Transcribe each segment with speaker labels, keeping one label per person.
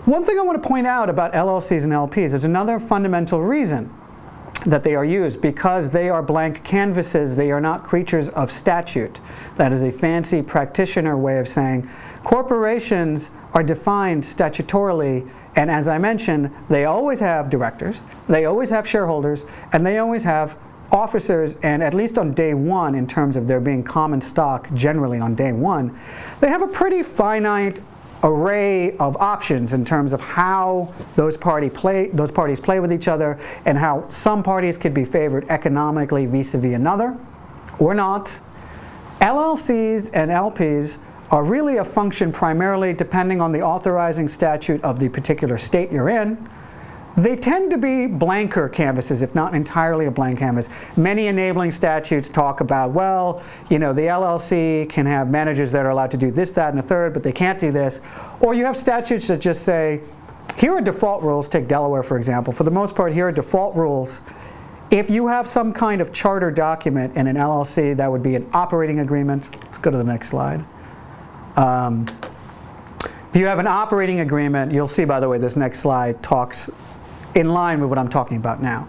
Speaker 1: One thing I want to point out about LLCs and LPs is another fundamental reason that they are used, because they are blank canvases. They are not creatures of statute. That is a fancy practitioner way of saying corporations are defined statutorily, and as I mentioned, they always have directors, they always have shareholders, and they always have officers, and at least on day one, in terms of there being common stock generally on day one, they have a pretty finite array of options in terms of how those parties play with each other, and how some parties could be favored economically vis-a-vis another or not. LLCs and LPs are really a function primarily depending on the authorizing statute of the particular state you're in. They tend to be blanker canvases, if not entirely a blank canvas. Many enabling statutes talk about, well, you know, the LLC can have managers that are allowed to do this, that, and a third, but they can't do this. Or you have statutes that just say, here are default rules. Take Delaware, for example. For the most part, here are default rules. If you have some kind of charter document in an LLC, that would be an operating agreement. Let's go to the next slide. If you have an operating agreement, you'll see, by the way, this next slide talks in line with what I'm talking about now.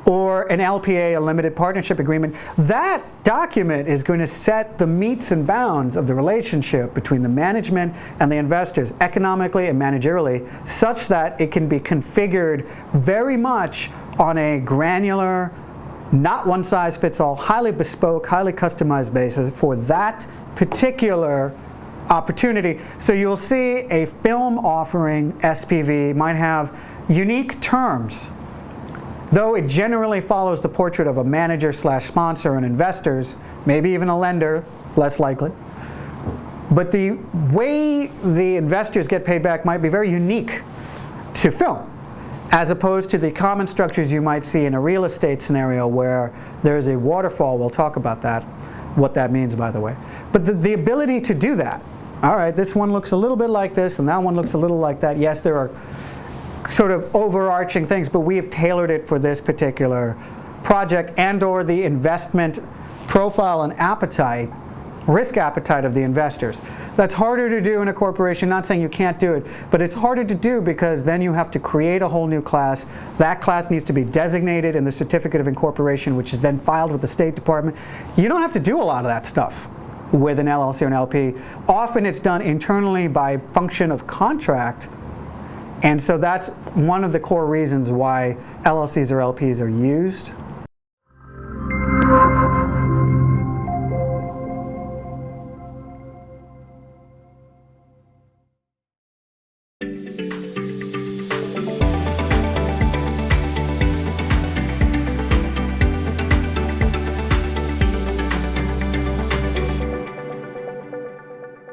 Speaker 1: Or an LPA, a limited partnership agreement. That document is going to set the metes and bounds of the relationship between the management and the investors, economically and managerially, such that it can be configured very much on a granular, not one-size-fits-all, highly bespoke, highly customized basis for that particular opportunity. So you'll see a film offering SPV might have unique terms, though it generally follows the portrait of a manager slash sponsor and investors, maybe even a lender, less likely. But the way the investors get paid back might be very unique to film, as opposed to the common structures you might see in a real estate scenario where there's a waterfall. We'll talk about that, what that means, by the way. But the ability to do that, all right, this one looks a little bit like this and that one looks a little like that. Yes, there are sort of overarching things, but we have tailored it for this particular project and or the investment profile and appetite, risk appetite of the investors. That's harder to do in a corporation, not saying you can't do it, but it's harder to do because then you have to create a whole new class. That class needs to be designated in the certificate of incorporation, which is then filed with the State Department. You don't have to do a lot of that stuff with an LLC or an LP. Often it's done internally by function of contract. And so that's one of the core reasons why LLCs or LPs are used.